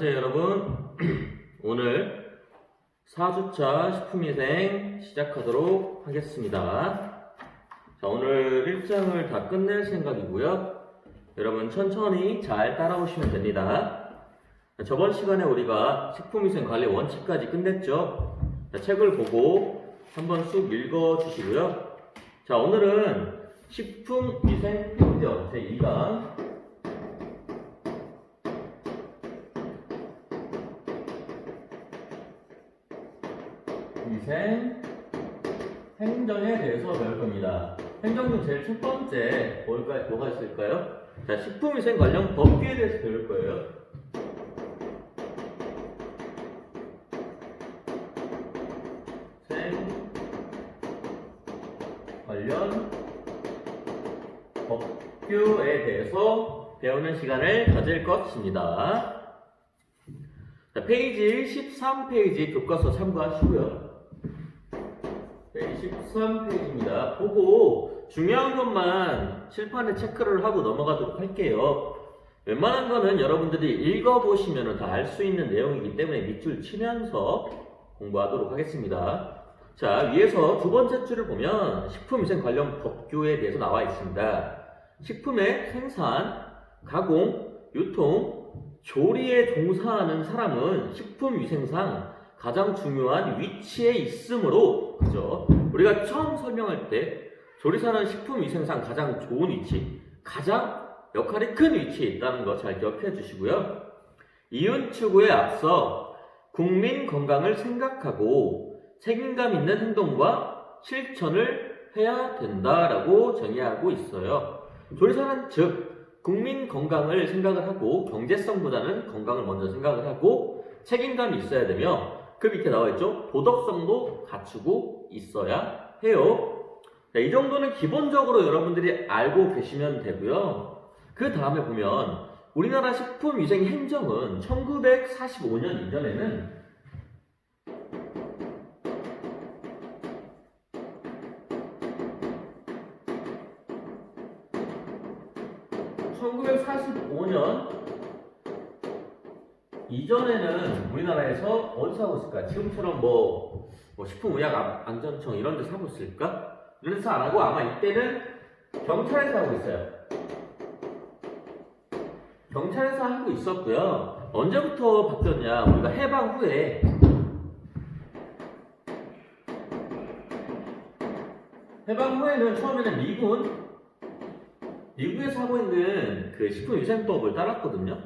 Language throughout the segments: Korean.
안녕하세요 여러분. 오늘 4주차 식품위생 시작하도록 하겠습니다. 자, 오늘 1장을 다 끝낼 생각이고요. 여러분 천천히 잘 따라오시면 됩니다. 자, 저번 시간에 우리가 식품위생 관리 원칙까지 끝냈죠. 자, 책을 보고 한번 쑥 읽어주시고요. 자, 오늘은 식품위생 행정 제2강 위생 행정에 대해서 배울 겁니다. 행정 중 제일 첫 번째 뭐가 있을까요? 자, 식품위생 관련 법규에 대해서 배울 거예요. 위생 관련 법규에 대해서 배우는 시간을 가질 것입니다. 자, 페이지 13페이지 교과서 참고하시고요. 13페이지입니다. 보고 중요한 것만 칠판에 체크를 하고 넘어가도록 할게요. 웬만한 거는 여러분들이 읽어보시면 다 알 수 있는 내용이기 때문에 밑줄 치면서 공부하도록 하겠습니다. 자, 위에서 두 번째 줄을 보면 식품위생 관련 법규에 대해서 나와 있습니다. 식품의 생산, 가공, 유통, 조리에 종사하는 사람은 식품위생상 가장 중요한 위치에 있으므로, 그죠? 우리가 처음 설명할 때 조리사는 식품위생상 가장 좋은 위치, 가장 역할이 큰 위치에 있다는 거 잘 기억해 주시고요. 이윤 추구에 앞서 국민 건강을 생각하고 책임감 있는 행동과 실천을 해야 된다라고 정의하고 있어요. 조리사는 즉 국민 건강을 생각을 하고 경제성보다는 건강을 먼저 생각을 하고 책임감이 있어야 되며 그 밑에 나와 있죠. 도덕성도 갖추고 있어야 해요. 자, 이 정도는 기본적으로 여러분들이 알고 계시면 되고요. 그 다음에 보면 우리나라 식품위생 행정은 1945년 이전에는 이전에는 우리나라에서 어디서 하고 있을까? 지금처럼 식품의약안전청 이런 데서 하고 있을까? 이런 데서 안 하고 아마 이때는 경찰에서 하고 있어요. 경찰에서 하고 있었고요. 언제부터 바뀌었냐? 우리가 해방 후에 해방 후에는 처음에는 미국에서 하고 있는 그 식품위생법을 따랐거든요.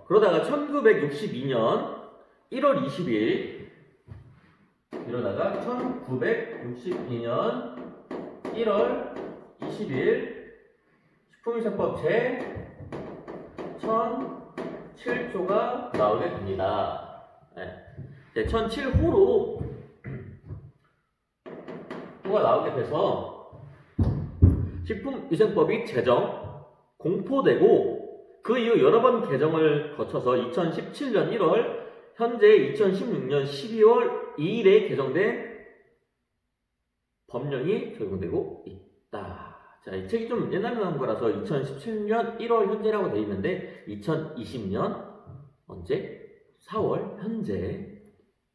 그러다가 1962년 1월 20일 이러다가 1962년 1월 20일 식품위생법 제 1007조가 나오게 됩니다. 네, 1007호로 호가 나오게 돼서 식품위생법이 공포되고 그 이후 여러 번 개정을 거쳐서 2017년 1월, 현재 2016년 12월 2일에 개정된 법령이 적용되고 있다. 자, 이 책이 좀 옛날에 나온 거라서 2017년 1월 현재라고 되어 있는데 2020년 언제? 4월 현재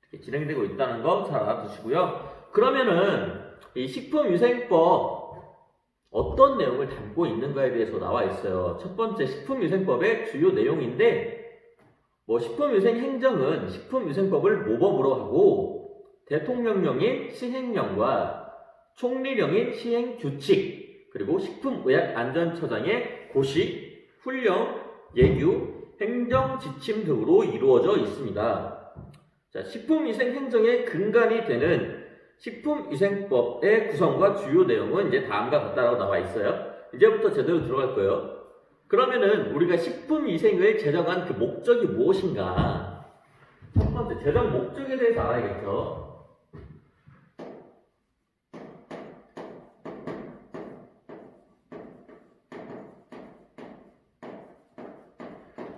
이렇게 진행되고 있다는 거 잘 알아두시고요. 그러면은 이 식품위생법 어떤 내용을 담고 있는가에 대해서 나와 있어요. 첫 번째 식품위생법의 주요 내용인데 식품위생 행정은 식품위생법을 모범으로 하고 대통령령인 시행령과 총리령인 시행규칙 그리고 식품의약안전처장의 고시, 훈령, 예규, 행정지침 등으로 이루어져 있습니다. 자, 식품위생 행정의 근간이 되는 식품위생법의 구성과 주요 내용은 이제 다음과 같다라고 나와 있어요. 이제부터 제대로 들어갈 거예요. 그러면은 우리가 식품위생을 제정한 그 목적이 무엇인가? 첫 번째, 제정 목적에 대해서 알아야겠죠.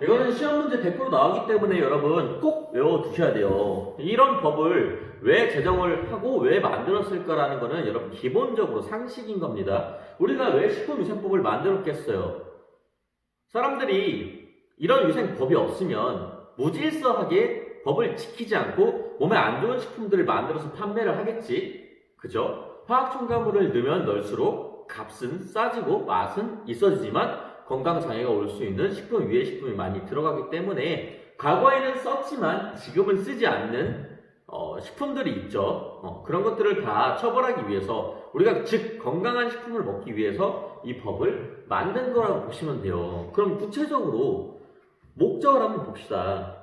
이거는 시험 문제 100% 나오기 때문에 여러분 꼭 외워두셔야 돼요. 이런 법을 왜 제정을 하고 왜 만들었을까라는 거는 여러분 기본적으로 상식인 겁니다. 우리가 왜 식품위생법을 만들었겠어요? 사람들이 이런 위생법이 없으면 무질서하게 법을 지키지 않고 몸에 안 좋은 식품들을 만들어서 판매를 하겠지. 그죠? 화학 첨가물을 넣으면 넣을수록 값은 싸지고 맛은 있어지지만 건강 장애가 올 수 있는 식품 위에 식품이 많이 들어가기 때문에 과거에는 썼지만 지금은 쓰지 않는 식품들이 있죠. 그런 것들을 다 처벌하기 위해서 우리가 즉 건강한 식품을 먹기 위해서 이 법을 만든 거라고 보시면 돼요. 그럼 구체적으로 목적을 한번 봅시다.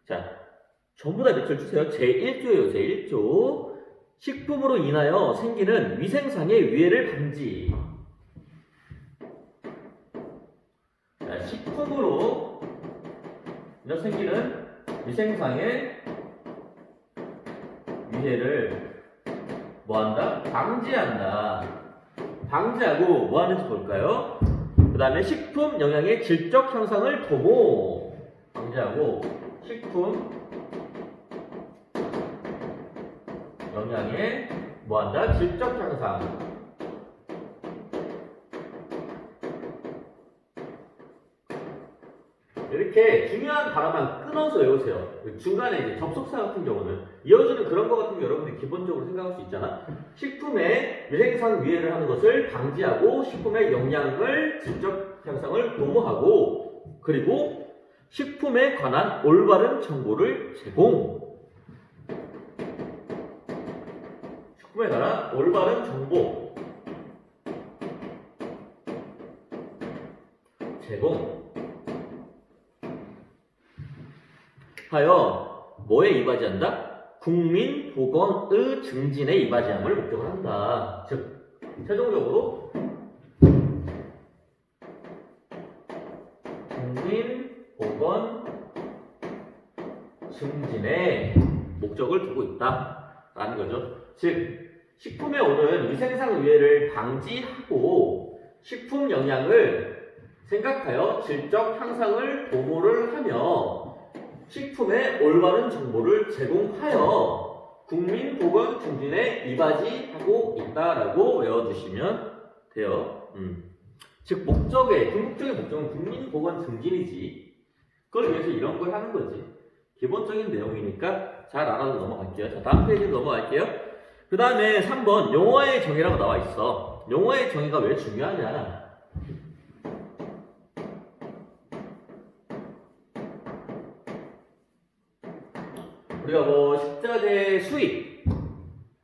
자, 전부 다 몇 줄 주세요. 제1조예요. 제1조. 식품으로 인하여 생기는 위생상의 위해를 방지. 자, 식품으로 인하여 생기는 위생상의 위해를 뭐한다? 방지한다. 방지하고 뭐 하는지 볼까요? 그 다음에 식품 영양의 질적 향상을 도모. 방지하고 식품 영양의 뭐한다? 질적 향상. 이렇게 중요한 단어만 끊어서 외우세요. 중간에 이제 접속사 같은 경우는 이어지는 그런 거 같은 거 여러분들이 기본적으로 생각할 수 있잖아. 식품의 위생상 위해를 하는 것을 방지하고 식품의 영양을 질적 향상을 도모하고 그리고 식품에 관한 올바른 정보를 제공. 식품에 관한 올바른 정보 제공. 하여 뭐에 이바지한다? 국민 보건의 증진에 이바지함을 목적으로 한다. 즉 최종적으로 국민 보건 증진에 목적을 두고 있다라는 거죠. 즉 식품에 오는 위생상 위해를 방지하고 식품 영양을 생각하여 질적 향상을 도모를 하며 식품의 올바른 정보를 제공하여 국민 보건 증진에 이바지하고 있다라고 외워주시면 돼요. 즉 궁극적인 목적은 국민 보건 증진이지. 그걸 위해서 이런 걸 하는 거지. 기본적인 내용이니까 잘 알아서 넘어갈게요. 자, 다음 페이지로 넘어갈게요. 그 다음에 3번 용어의 정의라고 나와 있어. 용어의 정의가 왜 중요하냐? 우리가 뭐 식자재 수입,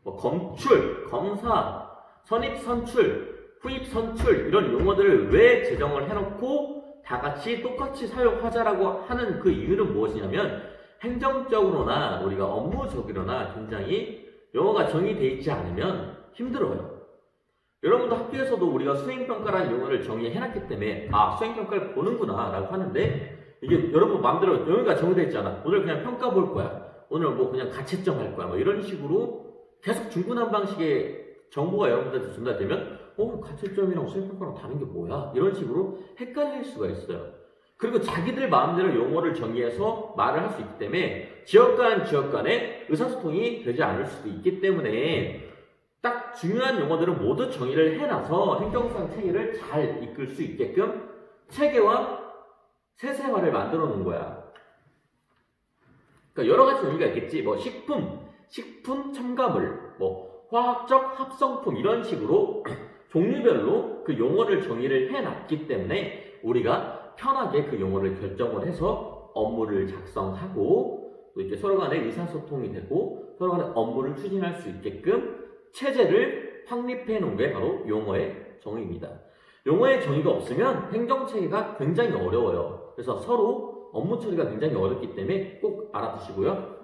뭐 검출, 검사, 선입 선출, 후입 선출 이런 용어들을 왜 제정을 해놓고 다 같이 똑같이 사용하자라고 하는 그 이유는 무엇이냐면 행정적으로나 우리가 업무적으로나 굉장히 용어가 정의되어 있지 않으면 힘들어요. 여러분도 학교에서도 우리가 수행평가라는 용어를 정의해놨기 때문에 수행평가를 보는구나 라고 하는데 이게 여러분 마음대로 용어가 정의되어 있잖아. 오늘 그냥 평가 볼 거야. 오늘 뭐 그냥 가채점 할 거야. 뭐 이런 식으로 계속 중구난방식의 정보가 여러분들한테 전달되면 가채점이랑 수행평가랑 다른 게 뭐야? 이런 식으로 헷갈릴 수가 있어요. 그리고 자기들 마음대로 용어를 정의해서 말을 할 수 있기 때문에 지역 간에 의사소통이 되지 않을 수도 있기 때문에 딱 중요한 용어들은 모두 정의를 해놔서 행정상 체계를 잘 이끌 수 있게끔 체계와 세세화를 만들어 놓은 거야. 그러니까 여러 가지 의미가 있겠지. 뭐 식품 첨가물, 뭐 화학적 합성품 이런 식으로 종류별로 그 용어를 정의를 해놨기 때문에 우리가 편하게 그 용어를 결정을 해서 업무를 작성하고 또 이제 서로 간에 의사소통이 되고 서로 간에 업무를 추진할 수 있게끔 체제를 확립해 놓은 게 바로 용어의 정의입니다. 용어의 정의가 없으면 행정체계가 굉장히 어려워요. 그래서 서로 업무 처리가 굉장히 어렵기 때문에 꼭 알아두시고요.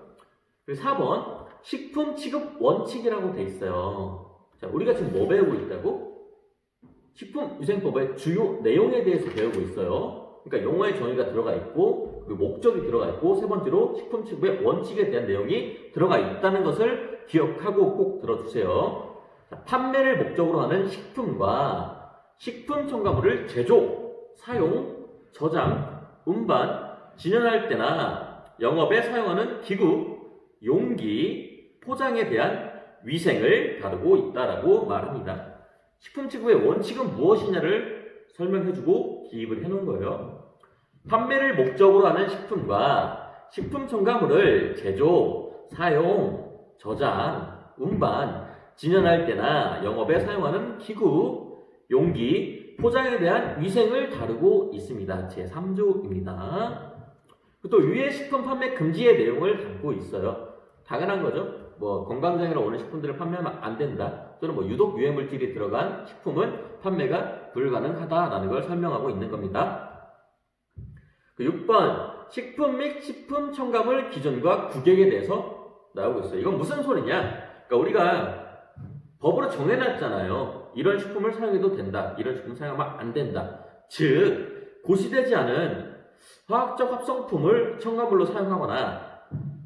그리고 4번 식품 취급 원칙이라고 돼 있어요. 자, 우리가 지금 뭐 배우고 있다고? 식품위생법의 주요 내용에 대해서 배우고 있어요. 그러니까 용어의 정의가 들어가 있고 그리고 목적이 들어가 있고 세 번째로 식품 취급의 원칙에 대한 내용이 들어가 있다는 것을 기억하고 꼭 들어주세요. 자, 판매를 목적으로 하는 식품과 식품 첨가물을 제조, 사용, 저장, 운반, 진열할 때나 영업에 사용하는 기구, 용기, 포장에 대한 위생을 다루고 있다라고 말합니다. 식품 취급의 원칙은 무엇이냐를 설명해주고 기입을 해놓은 거예요. 판매를 목적으로 하는 식품과 식품 첨가물을 제조, 사용, 저장, 운반, 진열할 때나 영업에 사용하는 기구, 용기, 포장에 대한 위생을 다루고 있습니다. 제3조입니다. 또 유해 식품 판매 금지의 내용을 담고 있어요. 당연한 거죠. 뭐 건강장애로 오는 식품들을 판매하면 안 된다. 또는 뭐 유독 유해 물질이 들어간 식품은 판매가 불가능하다라는 걸 설명하고 있는 겁니다. 6번 식품 및 식품 첨가물 기준과 규격에 대해서 나오고 있어요. 이건 무슨 소리냐? 그러니까 우리가 법으로 정해놨잖아요. 이런 식품을 사용해도 된다. 이런 식품 사용하면 안 된다. 즉 고시되지 않은 화학적 합성품을 첨가물로 사용하거나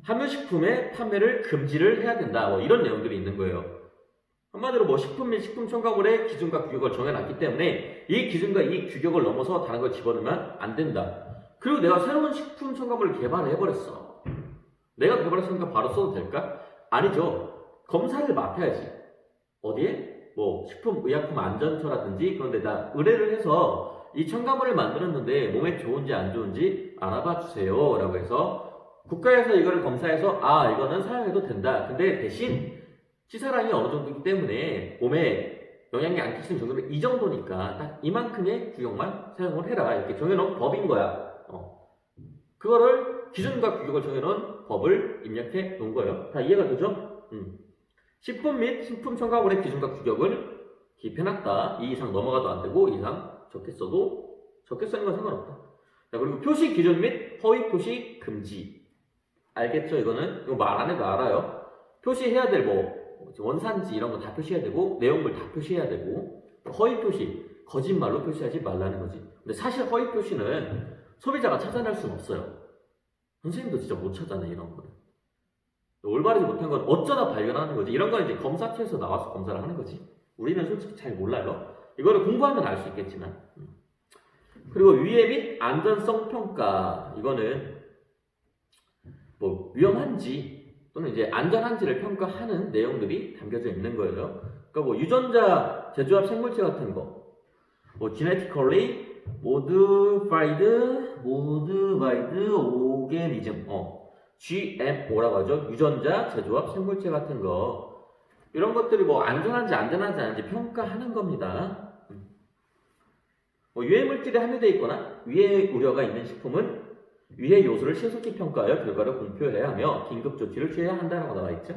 함유식품의 판매를 금지를 해야 된다. 뭐 이런 내용들이 있는 거예요. 한마디로 뭐 식품 및 식품 첨가물의 기준과 규격을 정해놨기 때문에 이 기준과 이 규격을 넘어서 다른 걸 집어넣으면 안 된다. 그리고 내가 새로운 식품 첨가물을 개발해버렸어. 내가 개발했으니까 바로 써도 될까? 아니죠. 검사를 맡아야지. 어디에? 뭐 식품의약품안전처라든지 그런 데다 의뢰를 해서 이 첨가물을 만들었는데 몸에 좋은지 안 좋은지 알아봐 주세요 라고 해서 국가에서 이거를 검사해서 아 이거는 사용해도 된다. 근데 대신 치사량이 어느 정도이기 때문에 몸에 영향이 안 끼치는 정도로 이 정도니까 딱 이만큼의 규격만 사용을 해라 이렇게 정해놓은 법인 거야. 그거를 기준과 규격을 정해놓은 법을 입력해 놓은 거예요. 다 이해가 되죠? 식품 및 식품 첨가물의 기준과 규격을 기입해놨다. 이 이상 넘어가도 안 되고 이 이상 적게 써도 적게 쓰는 건 상관없다. 자, 그리고 표시 기준 및 허위 표시 금지. 알겠죠? 이거는 이거 말 안 해도 알아요. 표시해야 될 뭐 원산지 이런 거 다 표시해야 되고 내용물 다 표시해야 되고 허위 표시 거짓말로 표시하지 말라는 거지. 근데 사실 허위 표시는 소비자가 찾아낼 수는 없어요. 선생님도 진짜 못 찾아내 이런 거는. 올바르지 못한 건 어쩌다 발견하는 거지. 이런 건 이제 검사처에서 나와서 검사를 하는 거지. 우리는 솔직히 잘 몰라요. 이거를 공부하면 알 수 있겠지만. 그리고 위해 및 안전성 평가. 이거는 뭐 위험한지 또는 이제 안전한지를 평가하는 내용들이 담겨져 있는 거예요. 그러니까 뭐 유전자 제조합 생물체 같은 거, 뭐 genetically modified organism, GMO라고 하죠. 유전자 제조합 생물체 같은 거 이런 것들이 뭐 안전한지 안전하지 않은지 평가하는 겁니다. 뭐 유해 물질이 함유되어 있거나 위해 우려가 있는 식품은 위해 요소를 신속히 평가하여 결과를 공표해야 하며 긴급 조치를 취해야 한다는 거 나와 있죠.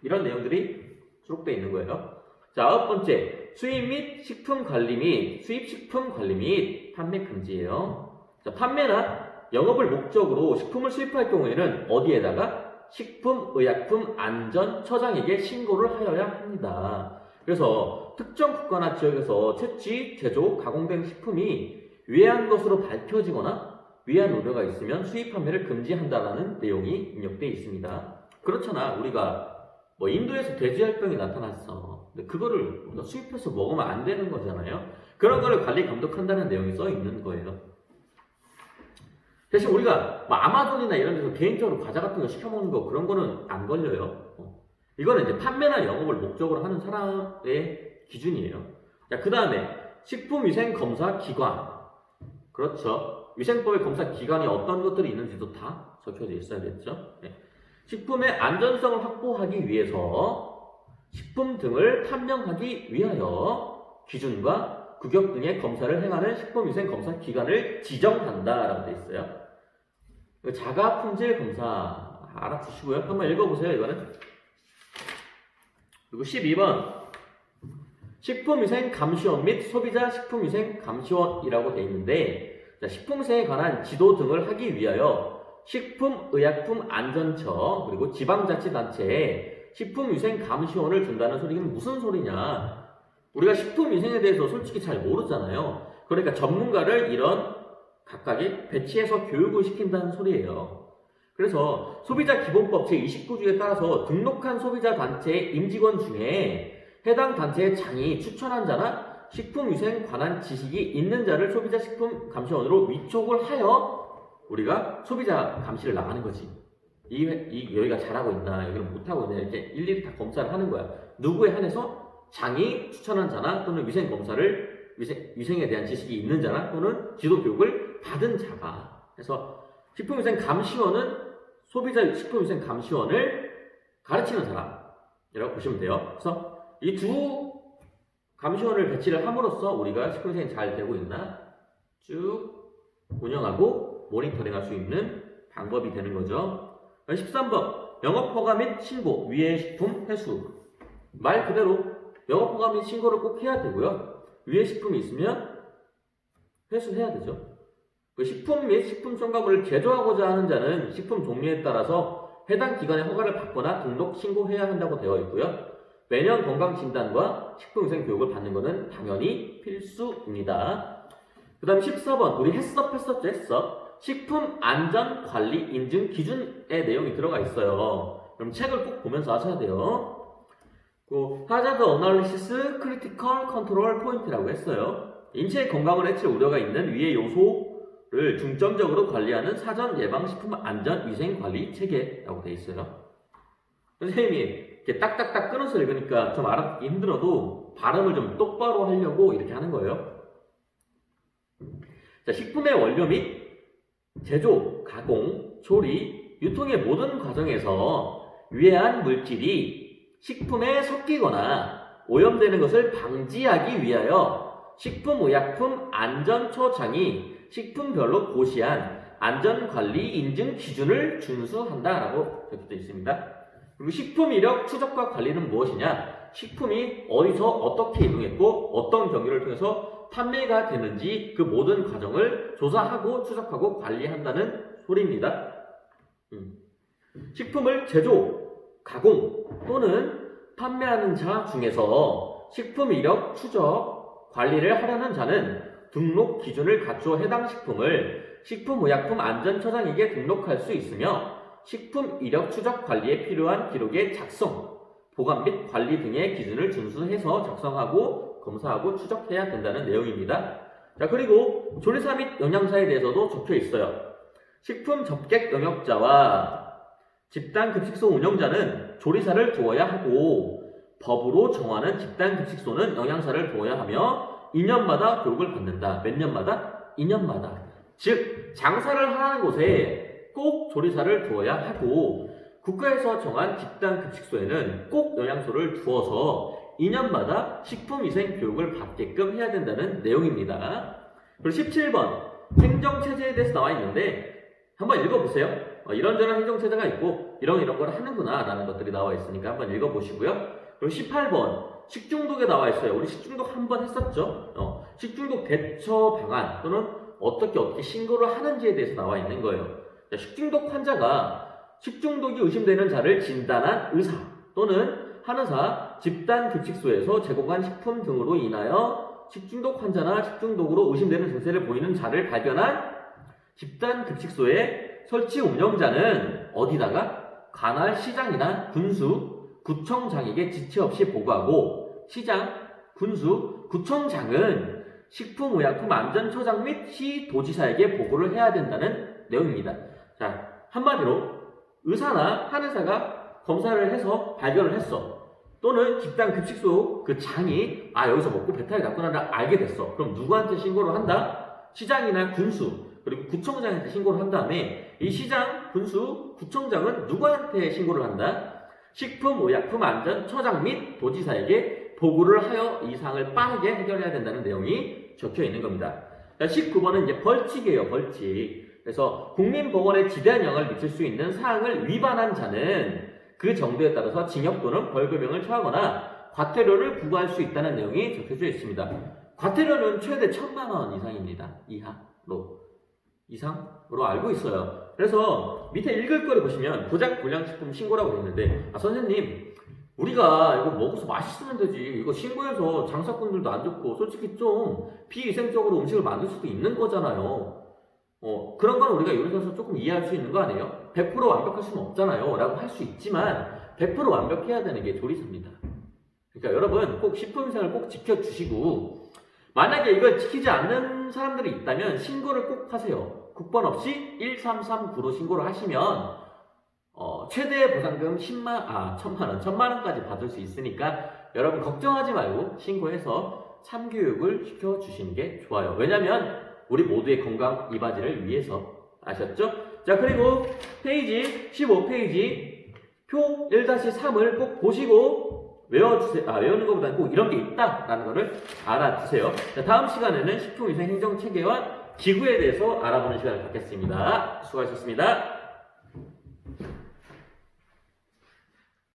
이런 내용들이 수록되어 있는 거예요. 자, 9번째 수입 및 식품 관리 및 수입 식품 관리 및 판매 금지예요. 자, 판매나 영업을 목적으로 식품을 수입할 경우에는 어디에다가 식품의약품안전처장에게 신고를 하여야 합니다. 그래서 특정 국가나 지역에서 채취, 제조, 가공된 식품이 위해한 것으로 밝혀지거나 위해한 우려가 있으면 수입 판매를 금지한다라는 내용이 입력되어 있습니다. 그렇잖아. 우리가 뭐 인도에서 돼지열병이 나타났어. 근데 그거를 우리가 수입해서 먹으면 안 되는 거잖아요. 그런 거를 관리 감독한다는 내용이 써 있는 거예요. 대신 우리가 뭐 아마존이나 이런 데서 개인적으로 과자 같은 거 시켜 먹는 거 그런 거는 안 걸려요. 이거는 이제 판매나 영업을 목적으로 하는 사람의 기준이에요. 자, 그 다음에 식품위생검사기관. 그렇죠. 위생법의 검사 기관이 어떤 것들이 있는지도 다 적혀져 있어야겠죠. 네. 식품의 안전성을 확보하기 위해서 식품 등을 판명하기 위하여 기준과 규격 등의 검사를 행하는 식품위생검사기관을 지정한다라고 되어 있어요. 자가품질 검사 알아두시고요. 한번 읽어보세요. 이거는. 그리고 12번 식품위생감시원 및 소비자 식품위생감시원이라고 되어 있는데 식품위생에 관한 지도 등을 하기 위하여 식품의약품안전처 그리고 지방자치단체에 식품위생감시원을 준다는 소리는 무슨 소리냐? 우리가 식품위생에 대해서 솔직히 잘 모르잖아요. 그러니까 전문가를 이런 각각에 배치해서 교육을 시킨다는 소리예요. 그래서 소비자기본법 제29조에 따라서 등록한 소비자단체의 임직원 중에 해당 단체의 장이 추천한 자나 식품위생 관한 지식이 있는 자를 소비자식품감시원으로 위촉을 하여 우리가 소비자 감시를 나가는 거지. 여기가 잘하고 있나 여기는 못하고 있나 이렇게 일일이 다 검사를 하는 거야. 누구에 한해서 장이 추천한 자나 또는 위생검사를 위생에 대한 지식이 있는 자나 또는 지도교육을 받은 자가. 그래서 식품위생감시원은 소비자 식품위생감시원을 가르치는 사람이라고 보시면 돼요. 그래서 이 두 감시원을 배치를 함으로써 우리가 식품위생이 잘 되고 있나 쭉 운영하고 모니터링할 수 있는 방법이 되는 거죠. 13번 영업허가 및 신고 위해 식품 회수. 말 그대로 영업허가 및 신고를 꼭 해야 되고요. 위해 식품이 있으면 회수해야 되죠. 그 식품 및 식품 첨가물을 제조하고자 하는 자는 식품 종류에 따라서 해당 기관의 허가를 받거나 등록 신고해야 한다고 되어 있고요. 매년 건강진단과 식품위생 교육을 받는 것은 당연히 필수입니다. 그 다음 14번 우리 했어. 식품안전관리 인증 기준의 내용이 들어가 있어요. 그럼 책을 꼭 보면서 하셔야 돼요. 그 하자드 어널리시스 크리티컬 컨트롤 포인트라고 했어요. 인체의 건강을 해칠 우려가 있는 위의 요소를 중점적으로 관리하는 사전 예방식품 안전 위생 관리 체계라고 되어 있어요. 선생님이 이렇게 딱딱딱 끊어서 읽으니까 좀 알아듣기 힘들어도 발음을 좀 똑바로 하려고 이렇게 하는 거예요. 자, 식품의 원료 및 제조, 가공, 조리, 유통의 모든 과정에서 위해한 물질이 식품에 섞이거나 오염되는 것을 방지하기 위하여 식품의약품 안전처장이 식품별로 고시한 안전관리 인증 기준을 준수한다라고 적혀져 있습니다. 그리고 식품 이력 추적과 관리는 무엇이냐? 식품이 어디서 어떻게 이동했고 어떤 경로를 통해서 판매가 되는지 그 모든 과정을 조사하고 추적하고 관리한다는 소리입니다. 식품을 제조, 가공 또는 판매하는 자 중에서 식품 이력 추적 관리를 하려는 자는 등록 기준을 갖추어 해당 식품을 식품의약품 안전처장에게 등록할 수 있으며 식품 이력 추적 관리에 필요한 기록의 작성, 보관 및 관리 등의 기준을 준수해서 작성하고 검사하고 추적해야 된다는 내용입니다. 자, 그리고 조리사 및 영양사에 대해서도 적혀 있어요. 식품 접객 영역자와 집단급식소 운영자는 조리사를 두어야 하고 법으로 정하는 집단급식소는 영양사를 두어야 하며 2년마다 교육을 받는다. 몇 년마다? 2년마다. 즉 장사를 하는 곳에 꼭 조리사를 두어야 하고 국가에서 정한 집단급식소에는 꼭 영양소를 두어서 2년마다 식품위생 교육을 받게끔 해야 된다는 내용입니다. 그리고 17번 행정체제에 대해서 나와 있는데 한번 읽어보세요. 이런저런 행정체제가 있고 이런 걸 하는구나 라는 것들이 나와 있으니까 한번 읽어보시고요. 그리고 18번 식중독에 나와 있어요. 우리 식중독 한번 했었죠. 식중독 대처 방안 또는 어떻게 신고를 하는지에 대해서 나와 있는 거예요. 식중독 환자가 식중독이 의심되는 자를 진단한 의사 또는 한의사, 집단급식소에서 제공한 식품 등으로 인하여 식중독 환자나 식중독으로 의심되는 증세를 보이는 자를 발견한 집단급식소의 설치 운영자는 어디다가 관할 시장이나 군수, 구청장에게 지체 없이 보고하고 시장, 군수, 구청장은 식품의약품 안전처장 및 시도지사에게 보고를 해야 된다는 내용입니다. 자, 한마디로 의사나 한의사가 검사를 해서 발견을 했어. 또는 집단급식소 그 장이 여기서 먹고 배탈이 났구나를 알게 됐어. 그럼 누구한테 신고를 한다? 시장이나 군수 그리고 구청장한테 신고를 한 다음에 이 시장, 군수, 구청장은 누구한테 신고를 한다? 식품의약품안전처장 및 도지사에게 보고를 하여 이 사항을 빠르게 해결해야 된다는 내용이 적혀 있는 겁니다. 19번은 이제 벌칙이에요. 벌칙. 그래서 국민보건에 지대한 영향을 미칠 수 있는 사항을 위반한 자는 그 정도에 따라서 징역 또는 벌금형을 처하거나 과태료를 부과할 수 있다는 내용이 적혀져 있습니다. 과태료는 최대 1,000만 원 이상입니다. 이상으로 알고 있어요. 그래서 밑에 읽을 거를 보시면 부작 불량식품 신고라고 되어 있는데 선생님 우리가 이거 먹어서 맛있으면 되지 이거 신고해서 장사꾼들도 안 좋고 솔직히 좀 비위생적으로 음식을 만들 수도 있는 거잖아요. 그런 건 우리가 요리사에서 조금 이해할 수 있는 거 아니에요? 100% 완벽할 수는 없잖아요 라고 할 수 있지만 100% 완벽해야 되는 게 조리사입니다. 그러니까 여러분 꼭 식품위생을 꼭 지켜주시고 만약에 이걸 지키지 않는 사람들이 있다면 신고를 꼭 하세요. 국번 없이 1339로 신고를 하시면 최대 보상금 1,000만 원까지 받을 수 있으니까 여러분 걱정하지 말고 신고해서 참교육을 시켜주시는 게 좋아요. 왜냐면 우리 모두의 건강 이바지를 위해서 아셨죠? 자, 그리고 페이지 15페이지 표 1-3을 꼭 보시고 외워주세요. 외우는 것보다는 꼭 이런 게 있다라는 거를 알아두세요. 자, 다음 시간에는 식품위생 행정체계와 기구에 대해서 알아보는 시간을 갖겠습니다. 수고하셨습니다.